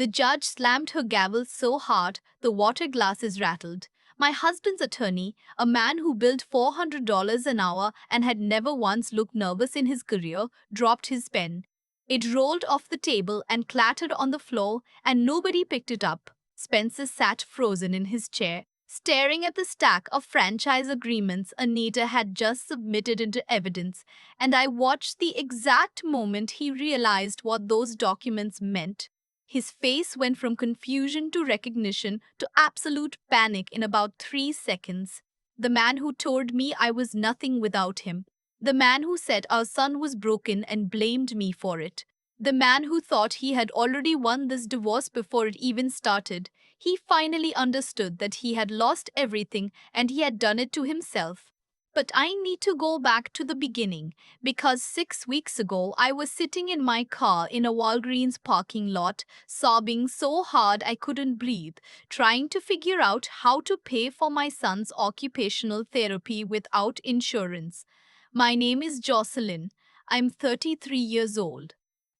The judge slammed her gavel so hard the water glasses rattled. My husband's attorney, a man who billed $400 an hour and had never once looked nervous in his career, dropped his pen. It rolled off the table and clattered on the floor, and nobody picked it up. Spencer sat frozen in his chair, staring at the stack of franchise agreements Anita had just submitted into evidence, and I watched the exact moment he realized what those documents meant. His face went from confusion to recognition to absolute panic in about 3 seconds. The man who told me I was nothing without him. The man who said our son was broken and blamed me for it. The man who thought he had already won this divorce before it even started. He finally understood that he had lost everything and he had done it to himself. But I need to go back to the beginning, because 6 weeks ago I was sitting in my car in a Walgreens parking lot, sobbing so hard I couldn't breathe, trying to figure out how to pay for my son's occupational therapy without insurance. My name is Jocelyn. I'm 33 years old.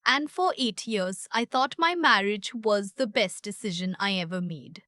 And for 8 years, I thought my marriage was the best decision I ever made.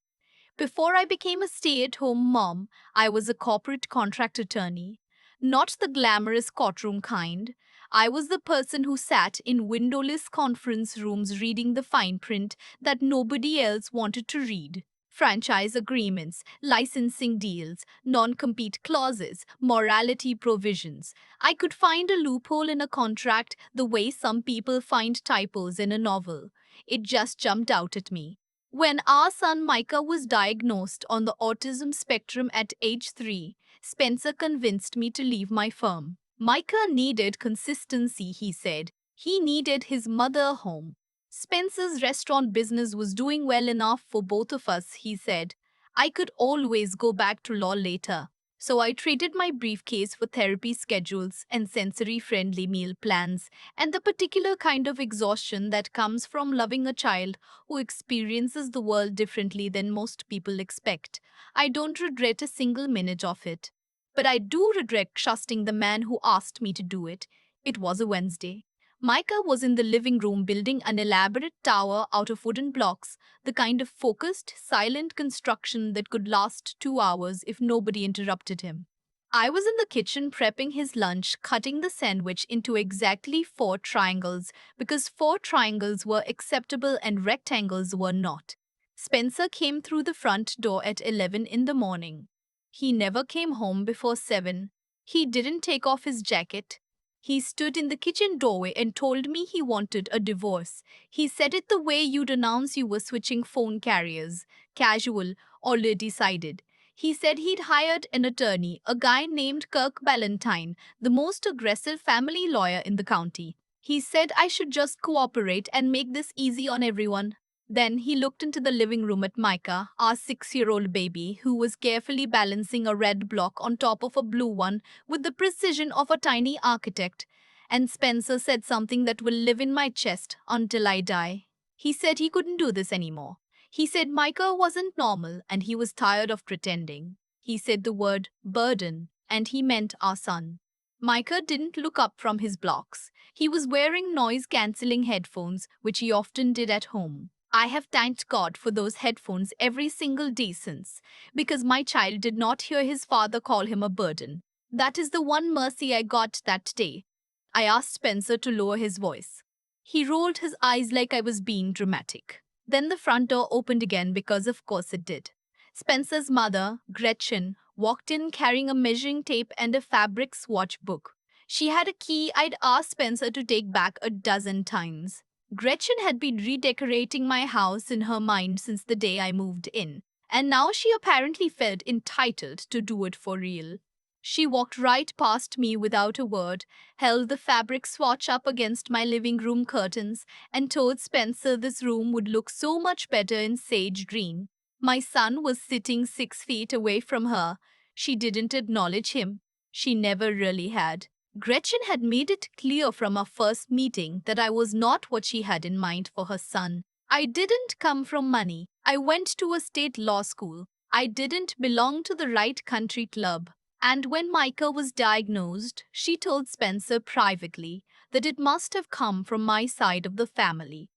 Before I became a stay at home mom, I was a corporate contract attorney. Not the glamorous courtroom kind. I was the person who sat in windowless conference rooms reading the fine print that nobody else wanted to read. Franchise agreements, licensing deals, non compete clauses, morality provisions. I could find a loophole in a contract the way some people find typos in a novel. It just jumped out at me. When our son Micah was diagnosed on the autism spectrum at age 3, Spencer convinced me to leave my firm. Micah needed consistency, he said. He needed his mother home. Spencer's restaurant business was doing well enough for both of us, he said. I could always go back to law later. So I traded my briefcase for therapy schedules and sensory friendly meal plans, and the particular kind of exhaustion that comes from loving a child who experiences the world differently than most people expect. I don't regret a single minute of it. But I do regret trusting the man who asked me to do it. It was a Wednesday. Micah was in the living room building an elaborate tower out of wooden blocks, the kind of focused, silent construction that could last 2 hours if nobody interrupted him. I was in the kitchen prepping his lunch, cutting the sandwich into exactly 4 triangles, because 4 triangles were acceptable and rectangles were not. Spencer came through the front door at 11 in the morning. He never came home before 7. He didn't take off his jacket. He stood in the kitchen doorway and told me he wanted a divorce. He said it the way you'd announce you were switching phone carriers, casual, already decided. He said he'd hired an attorney, a guy named Kirk Ballantyne, the most aggressive family lawyer in the county. He said I should just cooperate and make this easy on everyone. Then he looked into the living room at Micah, our 6-year-old baby, who was carefully balancing a red block on top of a blue one with the precision of a tiny architect. And Spencer said something that will live in my chest until I die. He said he couldn't do this anymore. He said Micah wasn't normal and he was tired of pretending. He said the word burden, and he meant our son. Micah didn't look up from his blocks. He was wearing noise-cancelling headphones, which he often did at home. I have thanked God for those headphones every single day since, because my child did not hear his father call him a burden. That is the one mercy I got that day. I asked Spencer to lower his voice. He rolled his eyes like I was being dramatic. Then the front door opened again, because of course it did. Spencer's mother, Gretchen, walked in carrying a measuring tape and a fabric swatch book. She had a key I'd asked Spencer to take back a dozen times. Gretchen had been redecorating my house in her mind since the day I moved in, and now she apparently felt entitled to do it for real. She walked right past me without a word, held the fabric swatch up against my living room curtains, and told Spencer this room would look so much better in sage green. My son was sitting 6 feet away from her. She didn't acknowledge him. She never really had. Gretchen had made it clear from our first meeting that I was not what she had in mind for her son. I didn't come from money. I went to a state law school. I didn't belong to the right country club. And when Micah was diagnosed, she told Spencer privately that it must have come from my side of the family.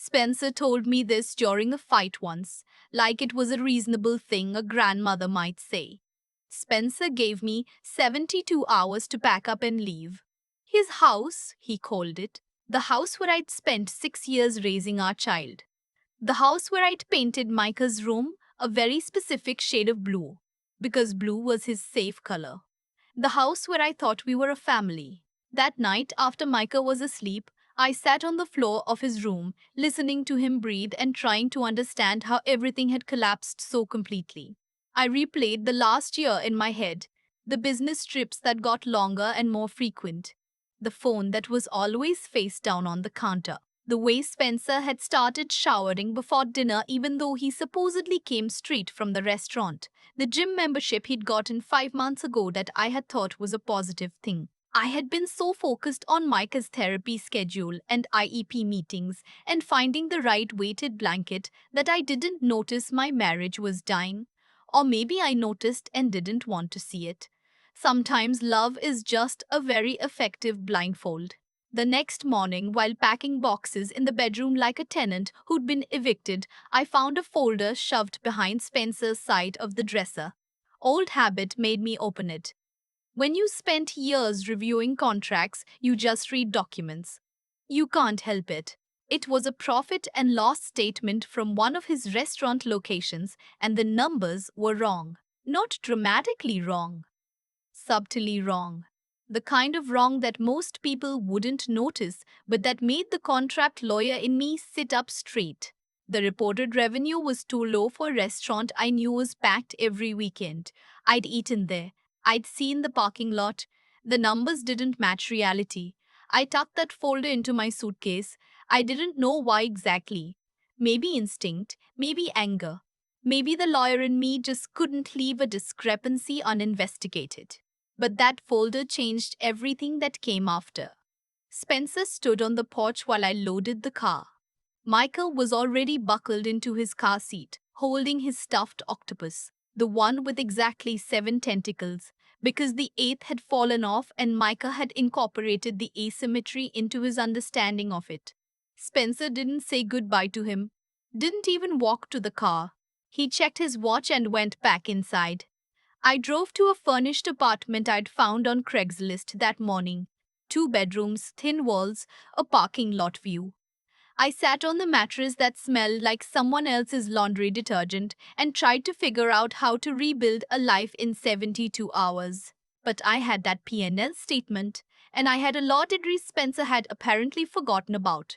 Spencer told me this during a fight once, like it was a reasonable thing a grandmother might say. Spencer gave me 72 hours to pack up and leave. His house, he called it, the house where I'd spent 6 years raising our child. The house where I'd painted Micah's room a very specific shade of blue, because blue was his safe color. The house where I thought we were a family. That night, after Micah was asleep, I sat on the floor of his room, listening to him breathe and trying to understand how everything had collapsed so completely. I replayed the last year in my head, the business trips that got longer and more frequent, the phone that was always face down on the counter, the way Spencer had started showering before dinner even though he supposedly came straight from the restaurant, the gym membership he'd gotten 5 months ago that I had thought was a positive thing. I had been so focused on Micah's therapy schedule and IEP meetings and finding the right weighted blanket that I didn't notice my marriage was dying. Or maybe I noticed and didn't want to see it. Sometimes love is just a very effective blindfold. The next morning, while packing boxes in the bedroom like a tenant who'd been evicted, I found a folder shoved behind Spencer's side of the dresser. Old habit made me open it. When you spent years reviewing contracts, you just read documents. You can't help it. It was a profit and loss statement from one of his restaurant locations, and the numbers were wrong. Not dramatically wrong, subtly wrong. The kind of wrong that most people wouldn't notice, but that made the contract lawyer in me sit up straight. The reported revenue was too low for a restaurant I knew was packed every weekend. I'd eaten there. I'd seen the parking lot. The numbers didn't match reality. I tucked that folder into my suitcase. I didn't know why exactly. Maybe instinct, maybe anger. Maybe the lawyer in me just couldn't leave a discrepancy uninvestigated. But that folder changed everything that came after. Spencer stood on the porch while I loaded the car. Michael was already buckled into his car seat, holding his stuffed octopus, the one with exactly 7 tentacles, because the eighth had fallen off and Micah had incorporated the asymmetry into his understanding of it. Spencer didn't say goodbye to him, didn't even walk to the car. He checked his watch and went back inside. I drove to a furnished apartment I'd found on Craigslist that morning. 2 bedrooms, thin walls, a parking lot view. I sat on the mattress that smelled like someone else's laundry detergent and tried to figure out how to rebuild a life in 72 hours. But I had that P&L statement, and I had a law degree Spencer had apparently forgotten about.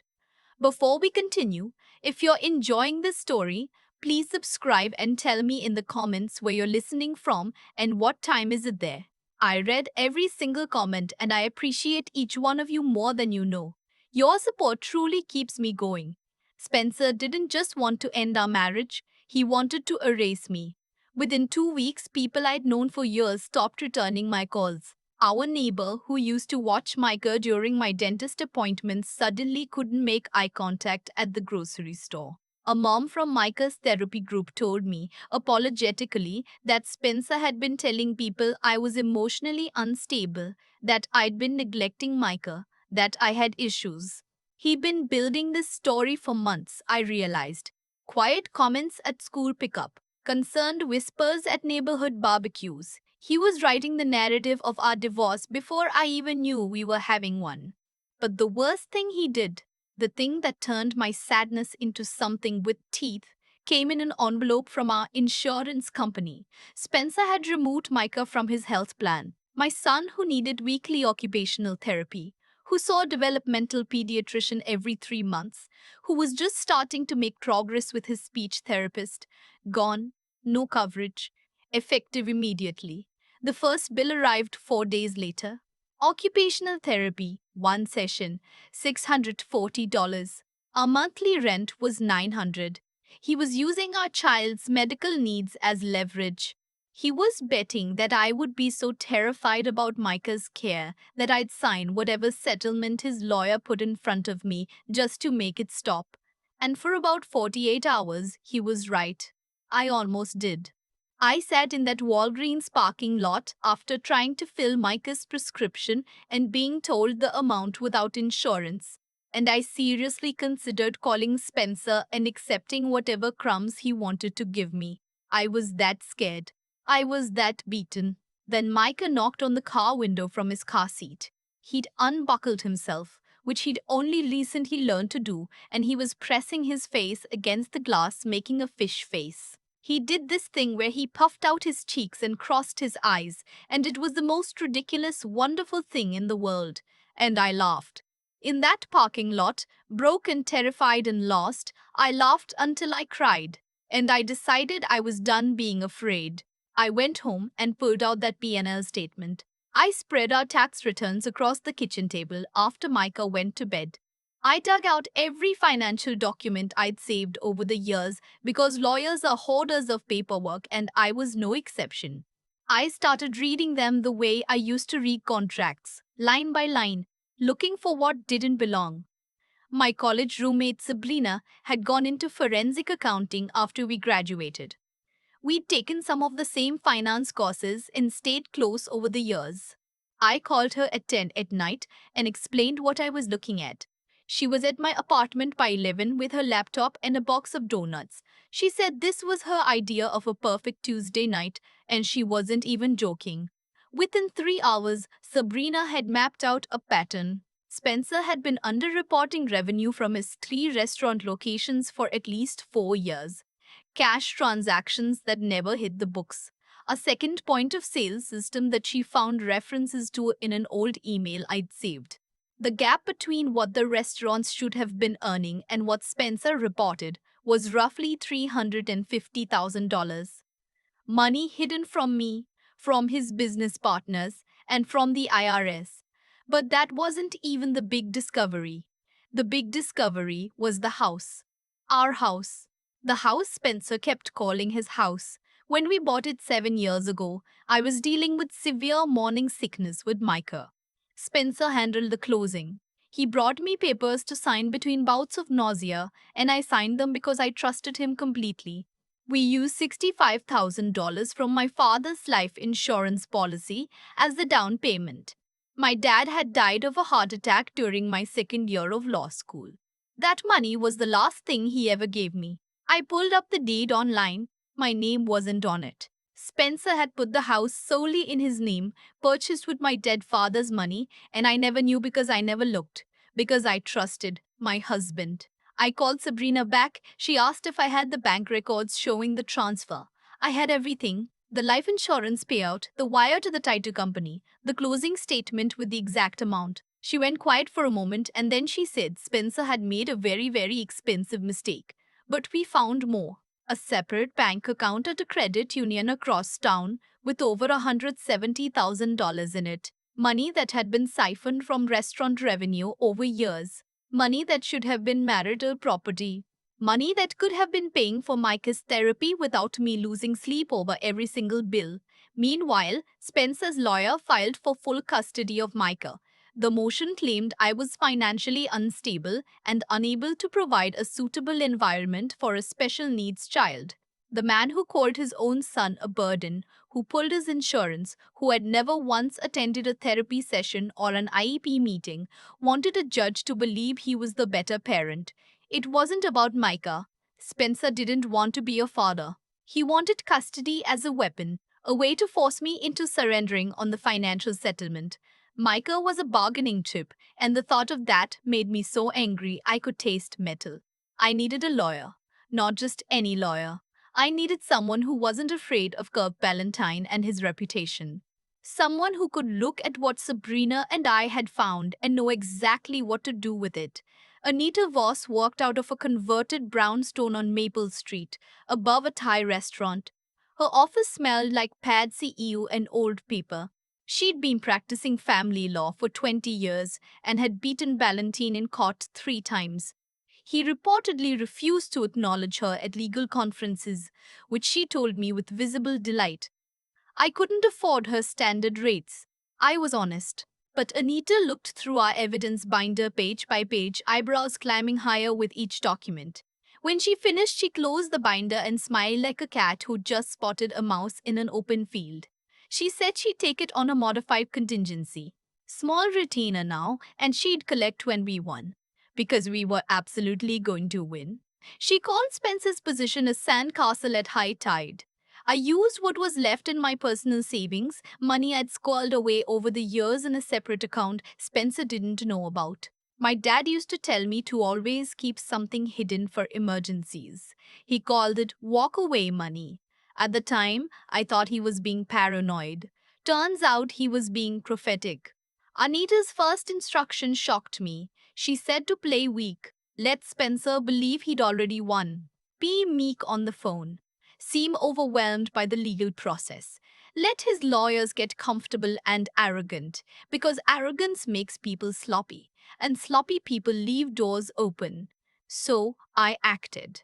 Before we continue, if you're enjoying this story, please subscribe and tell me in the comments where you're listening from and what time is it there. I read every single comment and I appreciate each one of you more than you know. Your support truly keeps me going. Spencer didn't just want to end our marriage, he wanted to erase me. Within 2 weeks, people I'd known for years stopped returning my calls. Our neighbor, who used to watch Micah during my dentist appointments, suddenly couldn't make eye contact at the grocery store. A mom from Micah's therapy group told me, apologetically, that Spencer had been telling people I was emotionally unstable, that I'd been neglecting Micah, that I had issues. He'd been building this story for months, I realized. Quiet comments at school pickup, concerned whispers at neighborhood barbecues. He was writing the narrative of our divorce before I even knew we were having one. But the worst thing he did, the thing that turned my sadness into something with teeth, came in an envelope from our insurance company. Spencer had removed Micah from his health plan. My son, who needed weekly occupational therapy, who saw a developmental pediatrician every 3 months, who was just starting to make progress with his speech therapist, gone, no coverage, effective immediately. The first bill arrived 4 days later. Occupational therapy, one session, $640. Our monthly rent was $900. He was using our child's medical needs as leverage. He was betting that I would be so terrified about Micah's care that I'd sign whatever settlement his lawyer put in front of me just to make it stop. And for about 48 hours, he was right. I almost did. I sat in that Walgreens parking lot after trying to fill Micah's prescription and being told the amount without insurance. and I seriously considered calling Spencer and accepting whatever crumbs he wanted to give me. I was that scared. I was that beaten. Then Micah knocked on the car window from his car seat. He'd unbuckled himself, which he'd only recently learned to do, and he was pressing his face against the glass, making a fish face. He did this thing where he puffed out his cheeks and crossed his eyes, and it was the most ridiculous, wonderful thing in the world. And I laughed. In that parking lot, broken, terrified, and lost, I laughed until I cried. And I decided I was done being afraid. I went home and pulled out that P&L statement. I spread our tax returns across the kitchen table after Micah went to bed. I dug out every financial document I'd saved over the years because lawyers are hoarders of paperwork and I was no exception. I started reading them the way I used to read contracts, line by line, looking for what didn't belong. My college roommate Sabrina had gone into forensic accounting after we graduated. We'd taken some of the same finance courses and stayed close over the years. I called her at 10 at night and explained what I was looking at. She was at my apartment by 11 with her laptop and a box of donuts. She said this was her idea of a perfect Tuesday night, and she wasn't even joking. Within 3 hours, Sabrina had mapped out a pattern. Spencer had been underreporting revenue from his 3 restaurant locations for at least 4 years. Cash transactions that never hit the books. A second point of sale system that she found references to in an old email I'd saved. The gap between what the restaurants should have been earning and what Spencer reported was roughly $350,000. Money hidden from me, from his business partners, and from the IRS. But that wasn't even the big discovery. The big discovery was the house. Our house. The house Spencer kept calling his house. When we bought it 7 years ago, I was dealing with severe morning sickness with Micah. Spencer handled the closing. He brought me papers to sign between bouts of nausea, and I signed them because I trusted him completely. We used $65,000 from my father's life insurance policy as the down payment. My dad had died of a heart attack during my second year of law school. That money was the last thing he ever gave me. I pulled up the deed online. My name wasn't on it. Spencer had put the house solely in his name, purchased with my dead father's money, and I never knew because I never looked. Because I trusted my husband. I called Sabrina back. She asked if I had the bank records showing the transfer. I had everything: the life insurance payout, the wire to the title company, the closing statement with the exact amount. She went quiet for a moment and then she said Spencer had made a very, very expensive mistake. But we found more. A separate bank account at a credit union across town with over $170,000 in it. Money that had been siphoned from restaurant revenue over years. Money that should have been marital property. Money that could have been paying for Micah's therapy without me losing sleep over every single bill. Meanwhile, Spencer's lawyer filed for full custody of Micah. The motion claimed I was financially unstable and unable to provide a suitable environment for a special needs child. The man who called his own son a burden, who pulled his insurance, who had never once attended a therapy session or an IEP meeting, wanted a judge to believe he was the better parent. It wasn't about Micah. Spencer didn't want to be a father. He wanted custody as a weapon, a way to force me into surrendering on the financial settlement. Micah was a bargaining chip, and the thought of that made me so angry I could taste metal. I needed a lawyer. Not just any lawyer. I needed someone who wasn't afraid of Kirk Ballantyne and his reputation. Someone who could look at what Sabrina and I had found and know exactly what to do with it. Anita Voss walked out of a converted brownstone on Maple Street, above a Thai restaurant. Her office smelled like pad see ew and old paper. She'd been practicing family law for 20 years and had beaten Ballantyne in court 3 times. He reportedly refused to acknowledge her at legal conferences, which she told me with visible delight. I couldn't afford her standard rates. I was honest. But Anita looked through our evidence binder page by page, eyebrows climbing higher with each document. When she finished, she closed the binder and smiled like a cat who'd just spotted a mouse in an open field. She said she'd take it on a modified contingency. Small retainer now, and she'd collect when we won. because we were absolutely going to win. She called Spencer's position a sandcastle at high tide. I used what was left in my personal savings, money I'd squirreled away over the years in a separate account Spencer didn't know about. My dad used to tell me to always keep something hidden for emergencies. He called it walk away money. At the time, I thought he was being paranoid. Turns out he was being prophetic. Anita's first instruction shocked me. She said to play weak, let Spencer believe he'd already won. Be meek on the phone. Seem overwhelmed by the legal process. Let his lawyers get comfortable and arrogant, because arrogance makes people sloppy, and sloppy people leave doors open. So I acted.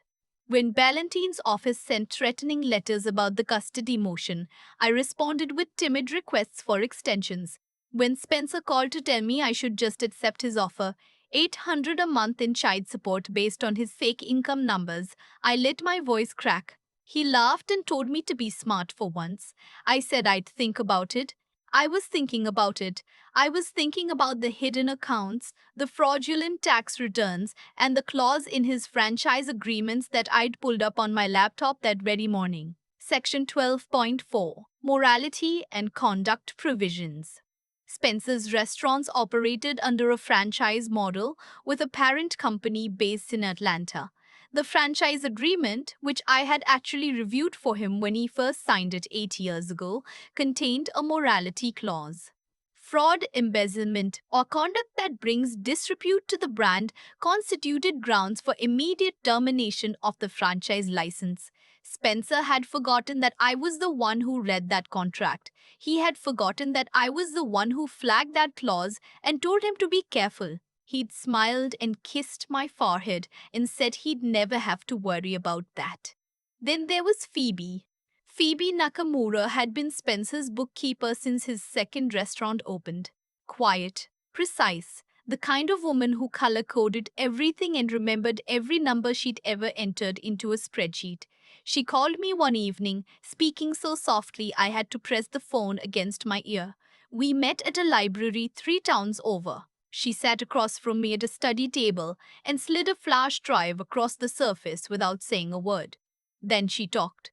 When Ballantyne's office sent threatening letters about the custody motion, I responded with timid requests for extensions. When Spencer called to tell me I should just accept his offer, 800 a month in child support based on his fake income numbers, I let my voice crack. He laughed and told me to be smart for once. I said I'd think about it. I was thinking about it. I was thinking about the hidden accounts, the fraudulent tax returns, and the clause in his franchise agreements that I'd pulled up on my laptop that very morning. Section 12.4 Morality and Conduct Provisions. Spencer's restaurants operated under a franchise model with a parent company based in Atlanta. The franchise agreement, which I had actually reviewed for him when he first signed it 8 years ago, contained a morality clause. Fraud, embezzlement, or conduct that brings disrepute to the brand constituted grounds for immediate termination of the franchise license. Spencer had forgotten that I was the one who read that contract. He had forgotten that I was the one who flagged that clause and told him to be careful. He'd smiled and kissed my forehead and said he'd never have to worry about that. Then there was Phoebe. Phoebe Nakamura had been Spencer's bookkeeper since his second restaurant opened. Quiet, precise, the kind of woman who color coded everything and remembered every number she'd ever entered into a spreadsheet. She called me one evening, speaking so softly I had to press the phone against my ear. We met at a library 3 towns over. She sat across from me at a study table and slid a flash drive across the surface without saying a word. Then she talked.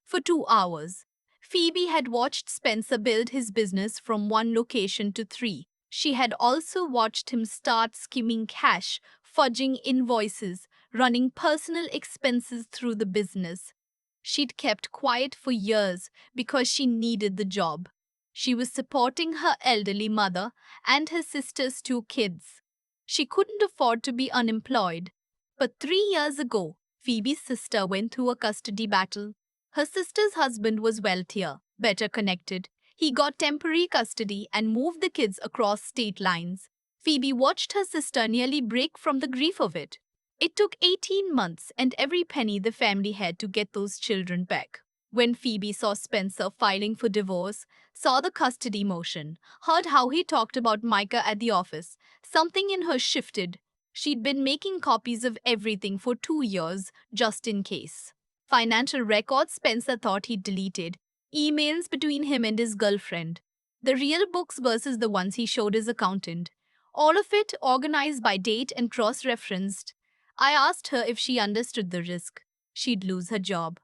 For 2 hours. Phoebe had watched Spencer build his business from one location to three. She had also watched him start skimming cash, fudging invoices, running personal expenses through the business. She'd kept quiet for years because she needed the job. She was supporting her elderly mother and her sister's 2 kids. She couldn't afford to be unemployed. But 3 years ago, Phoebe's sister went through a custody battle. Her sister's husband was wealthier, better connected. He got temporary custody and moved the kids across state lines. Phoebe watched her sister nearly break from the grief of it. It took 18 months and every penny the family had to get those children back. When Phoebe saw Spencer filing for divorce, saw the custody motion, heard how he talked about Micah at the office, something in her shifted. She'd been making copies of everything for 2 years, just in case. Financial records Spencer thought he'd deleted, emails between him and his girlfriend, the real books versus the ones he showed his accountant. All of it organized by date and cross-referenced. I asked her if she understood the risk. She'd lose her job.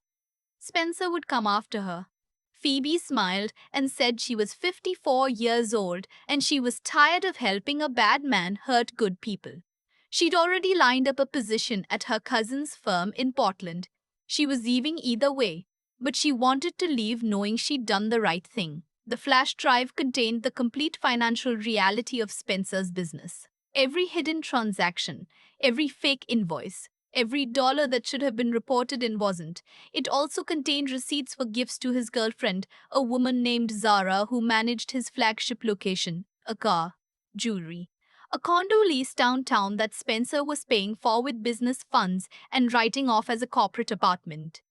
Spencer would come after her. Phoebe smiled and said she was 54 years old and she was tired of helping a bad man hurt good people. She'd already lined up a position at her cousin's firm in Portland. She was leaving either way, but she wanted to leave knowing she'd done the right thing. The flash drive contained the complete financial reality of Spencer's business. Every hidden transaction, every fake invoice, every dollar that should have been reported and wasn't. It also contained receipts for gifts to his girlfriend, a woman named Zara who managed his flagship location, a car, jewelry, a condo lease downtown that Spencer was paying for with business funds and writing off as a corporate apartment.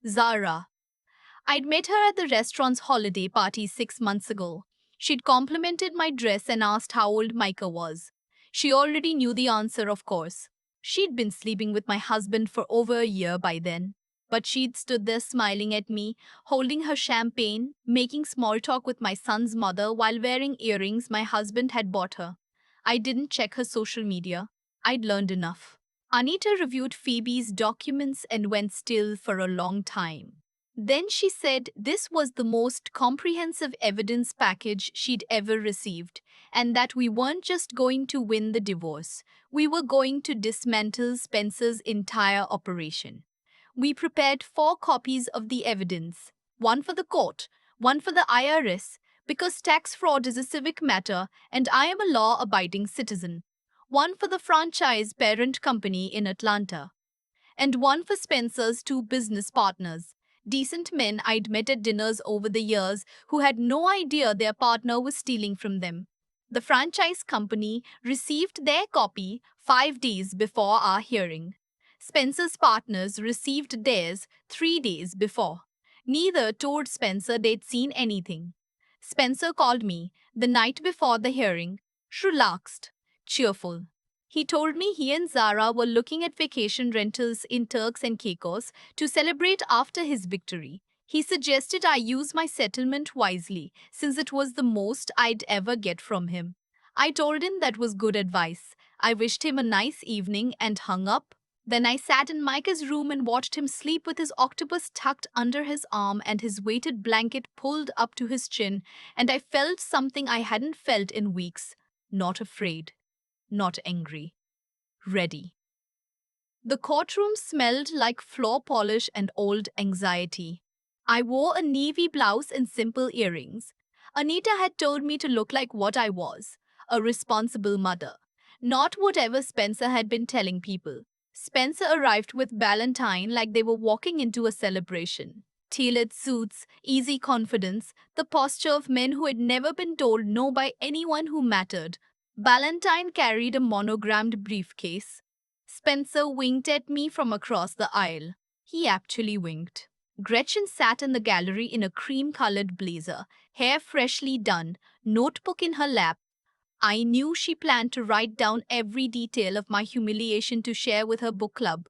Zara. I'd met her at the restaurant's holiday party 6 months ago. She'd complimented my dress and asked how old Micah was. She already knew the answer, of course. She'd been sleeping with my husband for over a year by then. But she'd stood there smiling at me, holding her champagne, making small talk with my son's mother while wearing earrings my husband had bought her. I didn't check her social media. I'd learned enough. Anita reviewed Phoebe's documents and went still for a long time. Then she said this was the most comprehensive evidence package she'd ever received, and that we weren't just going to win the divorce, we were going to dismantle Spencer's entire operation. We prepared 4 copies of the evidence, one for the court, one for the IRS, because tax fraud is a civic matter and I am a law abiding citizen, one for the franchise parent company in Atlanta, and one for Spencer's 2 business partners, decent men I'd met at dinners over the years who had no idea their partner was stealing from them. The franchise company received their copy 5 days before our hearing. Spencer's partners received theirs 3 days before. Neither told Spencer they'd seen anything. Spencer called me the night before the hearing, relaxed, cheerful. He told me he and Zara were looking at vacation rentals in Turks and Caicos to celebrate after his victory. He suggested I use my settlement wisely, since it was the most I'd ever get from him. I told him that was good advice. I wished him a nice evening and hung up. Then I sat in Micah's room and watched him sleep with his octopus tucked under his arm and his weighted blanket pulled up to his chin, and I felt something I hadn't felt in weeks. Not afraid. Not angry. Ready. The courtroom smelled like floor polish and old anxiety. I wore a navy blouse and simple earrings. Anita had told me to look like what I was, a responsible mother, not whatever Spencer had been telling people. Spencer arrived with Valentine like they were walking into a celebration. Tailored suits, easy confidence, the posture of men who had never been told no by anyone who mattered. Valentine carried a monogrammed briefcase. Spencer winked at me from across the aisle. He actually winked. Gretchen sat in the gallery in a cream-colored blazer, hair freshly done, notebook in her lap. I knew she planned to write down every detail of my humiliation to share with her book club.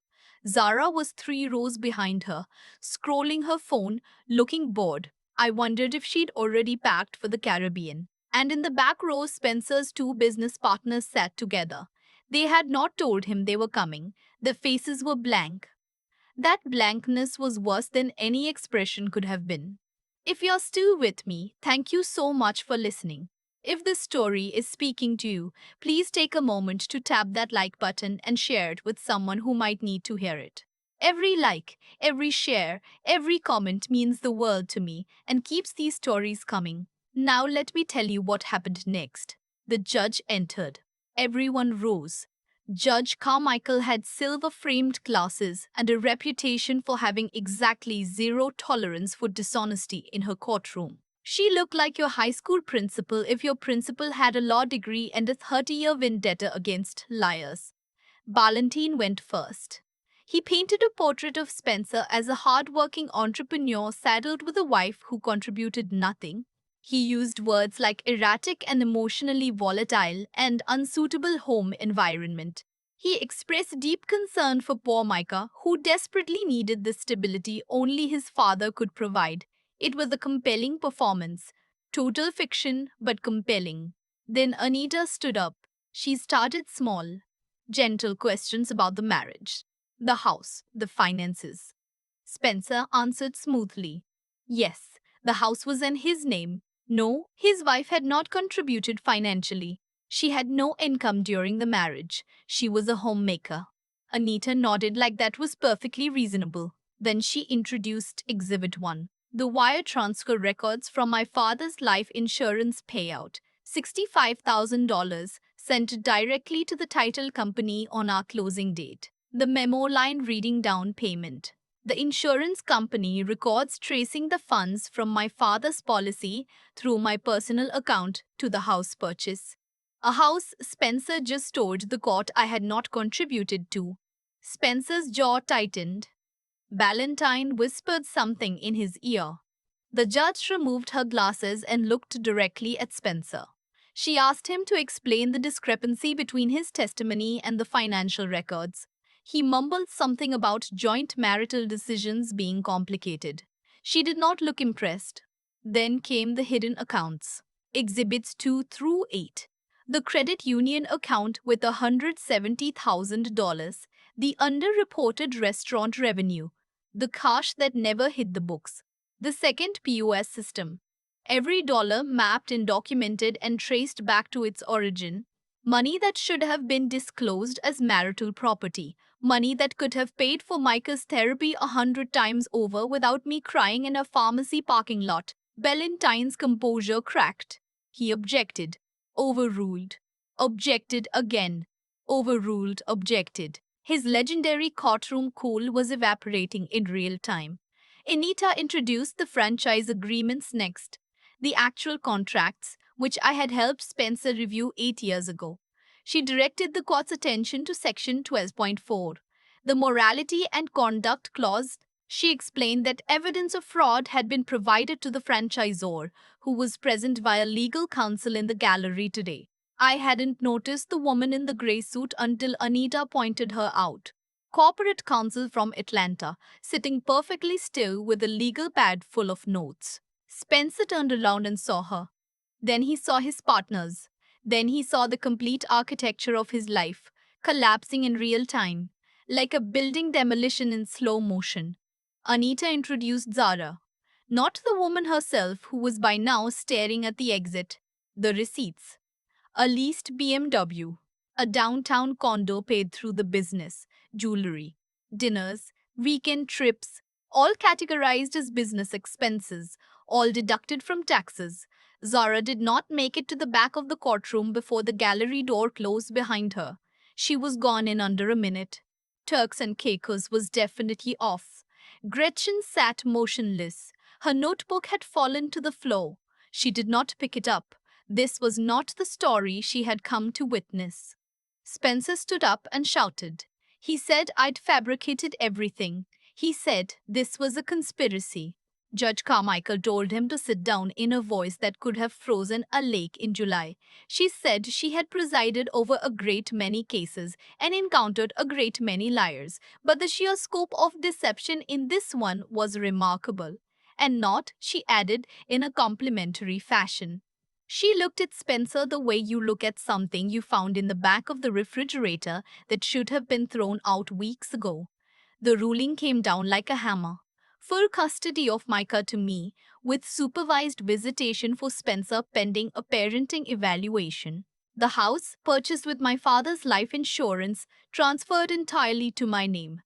Zara was 3 rows behind her, scrolling her phone, looking bored. I wondered if she'd already packed for the Caribbean. And in the back row, Spencer's 2 business partners sat together. They had not told him they were coming. Their faces were blank. That blankness was worse than any expression could have been. If you're still with me, thank you so much for listening. If this story is speaking to you, please take a moment to tap that like button and share it with someone who might need to hear it. Every like, every share, every comment means the world to me and keeps these stories coming. Now let me tell you what happened next. The judge entered. Everyone rose. Judge Carmichael had silver-framed glasses and a reputation for having exactly zero tolerance for dishonesty in her courtroom. She looked like your high school principal if your principal had a law degree and a 30-year vendetta against liars. Valentine went first. He painted a portrait of Spencer as a hard-working entrepreneur saddled with a wife who contributed nothing. He used words like erratic and emotionally volatile and unsuitable home environment. He expressed deep concern for poor Micah, who desperately needed the stability only his father could provide. It was a compelling performance. Total fiction, but compelling. Then Anita stood up. She started small. Gentle questions about the marriage, the house, the finances. Spencer answered smoothly. Yes, the house was in his name. No, his wife had not contributed financially. She had no income during the marriage. She was a homemaker. Anita nodded like that was perfectly reasonable. Then she introduced Exhibit 1. The wire transfer records from my father's life insurance payout. $65,000 sent directly to the title company on our closing date. The memo line reading down payment. The insurance company records tracing the funds from my father's policy through my personal account to the house purchase. A house Spencer just told the court I had not contributed to. Spencer's jaw tightened. Valentine whispered something in his ear. The judge removed her glasses and looked directly at Spencer. She asked him to explain the discrepancy between his testimony and the financial records. He mumbled something about joint marital decisions being complicated. She did not look impressed. Then came the hidden accounts. Exhibits 2 through 8. the credit union account with $170,000, the underreported restaurant revenue, the cash that never hit the books, the second POS system. Every dollar mapped and documented and traced back to its origin. Money that should have been disclosed as marital property. Money that could have paid for Micah's therapy 100 times over without me crying in a pharmacy parking lot. Valentine's composure cracked. He objected. Overruled. Objected again. Overruled, objected. His legendary courtroom cool was evaporating in real time. Anita introduced the franchise agreements next. The actual contracts, which I had helped Spencer review 8 years ago. She directed the court's attention to Section 12.4, the morality and conduct clause. She explained that evidence of fraud had been provided to the franchisor, who was present via legal counsel in the gallery today. I hadn't noticed the woman in the gray suit until Anita pointed her out. Corporate counsel from Atlanta, sitting perfectly still with a legal pad full of notes. Spencer turned around and saw her. Then he saw his partners. Then he saw the complete architecture of his life, collapsing in real time, like a building demolition in slow motion. Anita introduced Zara. Not the woman herself, who was by now staring at the exit. The receipts. A leased BMW. A downtown condo paid through the business. Jewelry. Dinners. Weekend trips. All categorized as business expenses. All deducted from taxes. Zara did not make it to the back of the courtroom before the gallery door closed behind her. She was gone in under a minute. Turks and Caicos was definitely off. Gretchen sat motionless. Her notebook had fallen to the floor. She did not pick it up. This was not the story she had come to witness. Spencer stood up and shouted. He said I'd fabricated everything. He said this was a conspiracy. Judge Carmichael told him to sit down in a voice that could have frozen a lake in July. She said she had presided over a great many cases and encountered a great many liars, but the sheer scope of deception in this one was remarkable. And not, she added in a complimentary fashion. She looked at Spencer the way you look at something you found in the back of the refrigerator that should have been thrown out weeks ago. The ruling came down like a hammer. Full custody of Micah to me, with supervised visitation for Spencer pending a parenting evaluation. The house, purchased with my father's life insurance, transferred entirely to my name.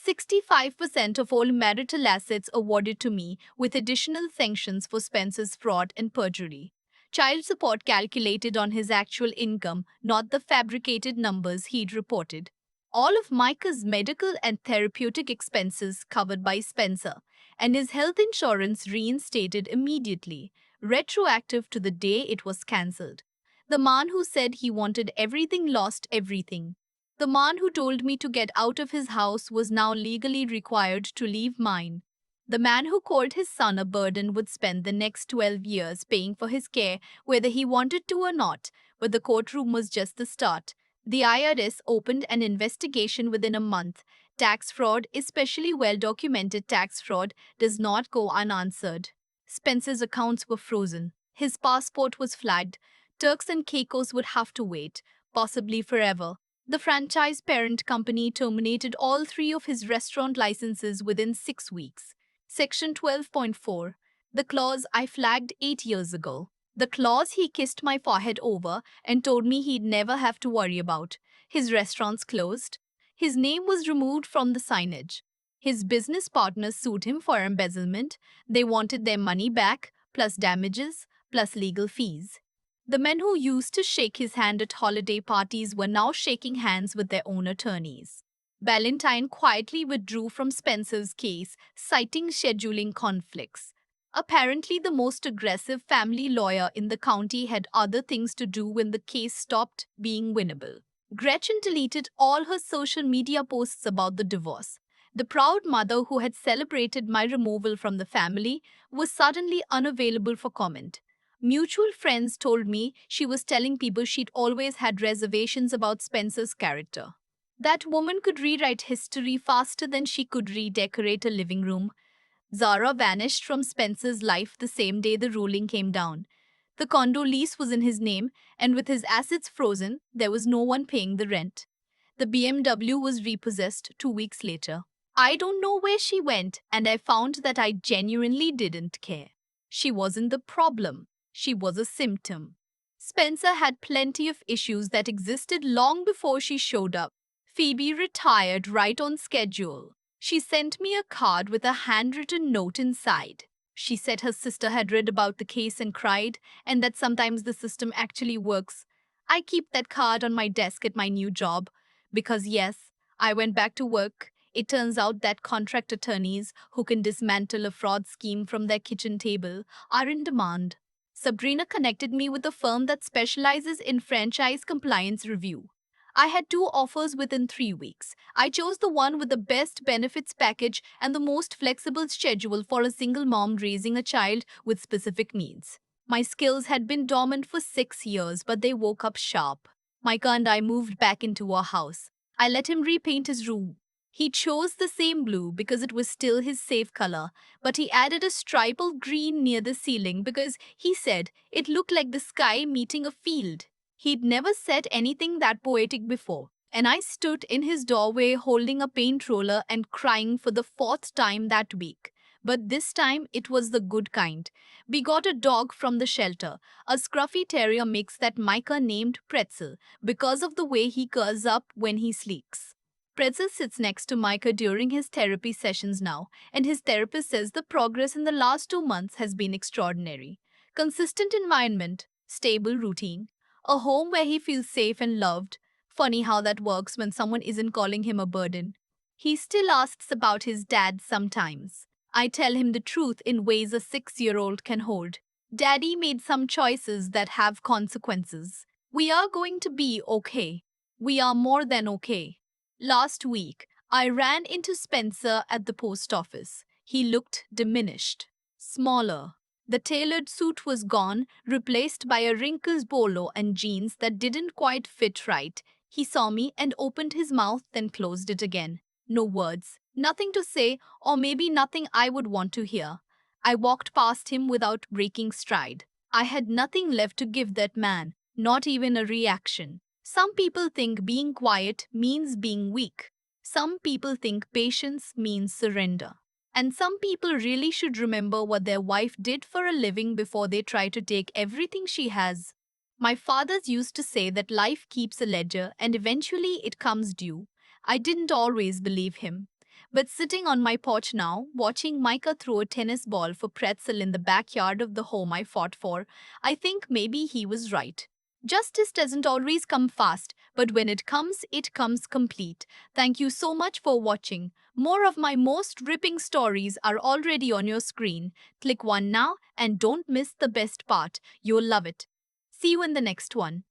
65% of all marital assets awarded to me, with additional sanctions for Spencer's fraud and perjury. Child support calculated on his actual income, not the fabricated numbers he'd reported. All of Micah's medical and therapeutic expenses covered by Spencer, and his health insurance reinstated immediately, retroactive to the day it was cancelled. The man who said he wanted everything lost everything. The man who told me to get out of his house was now legally required to leave mine. The man who called his son a burden would spend the next 12 years paying for his care whether he wanted to or not, but the courtroom was just the start. The IRS opened an investigation within a month. Tax fraud, especially well-documented tax fraud, does not go unanswered. Spencer's accounts were frozen. His passport was flagged. Turks and Caicos would have to wait, possibly forever. The franchise parent company terminated all 3 of his restaurant licenses within 6 weeks. Section 12.4. The clause I flagged 8 years ago. The clause he kissed my forehead over and told me he'd never have to worry about. His restaurants closed. His name was removed from the signage. His business partners sued him for embezzlement. They wanted their money back, plus damages, plus legal fees. The men who used to shake his hand at holiday parties were now shaking hands with their own attorneys. Ballantyne quietly withdrew from Spencer's case, citing scheduling conflicts. Apparently, the most aggressive family lawyer in the county had other things to do when the case stopped being winnable. Gretchen deleted all her social media posts about the divorce. The proud mother who had celebrated my removal from the family was suddenly unavailable for comment. Mutual friends told me she was telling people she'd always had reservations about Spencer's character. That woman could rewrite history faster than she could redecorate a living room. Zara vanished from Spencer's life the same day the ruling came down. The condo lease was in his name, and with his assets frozen, there was no one paying the rent. The BMW was repossessed 2 weeks later. I don't know where she went, and I found that I genuinely didn't care. She wasn't the problem, she was a symptom. Spencer had plenty of issues that existed long before she showed up. Phoebe retired right on schedule. She sent me a card with a handwritten note inside. She said her sister had read about the case and cried, and that sometimes the system actually works. I keep that card on my desk at my new job because, yes, I went back to work. It turns out that contract attorneys who can dismantle a fraud scheme from their kitchen table are in demand. Sabrina connected me with a firm that specializes in franchise compliance review. I had two offers within 3 weeks. I chose the one with the best benefits package and the most flexible schedule for a single mom raising a child with specific needs. My skills had been dormant for 6 years, but they woke up sharp. Micah and I moved back into our house. I let him repaint his room. He chose the same blue because it was still his safe color, but he added a stripe of green near the ceiling because he said it looked like the sky meeting a field. He'd never said anything that poetic before, and I stood in his doorway holding a paint roller and crying for the fourth time that week. But this time it was the good kind. We got a dog from the shelter, a scruffy terrier mix that Micah named Pretzel because of the way he curls up when he sleeps. Pretzel sits next to Micah during his therapy sessions now, and his therapist says the progress in the last 2 months has been extraordinary. Consistent environment, stable routine, a home where he feels safe and loved. Funny how that works when someone isn't calling him a burden. He still asks about his dad sometimes. I tell him the truth in ways a 6-year-old can hold. Daddy made some choices that have consequences. We are going to be okay. We are more than okay. Last week, I ran into Spencer at the post office. He looked diminished, smaller. The tailored suit was gone, replaced by a wrinkled polo and jeans that didn't quite fit right. He saw me and opened his mouth, then closed it again. No words, nothing to say, or maybe nothing I would want to hear. I walked past him without breaking stride. I had nothing left to give that man, not even a reaction. Some people think being quiet means being weak. Some people think patience means surrender. And some people really should remember what their wife did for a living before they try to take everything she has. My fathers used to say that life keeps a ledger and eventually it comes due. I didn't always believe him. But sitting on my porch now, watching Micah throw a tennis ball for Pretzel in the backyard of the home I fought for, I think maybe he was right. Justice doesn't always come fast, but when it comes complete. Thank you so much for watching. More of my most ripping stories are already on your screen. Click one now and don't miss the best part. You'll love it. See you in the next one.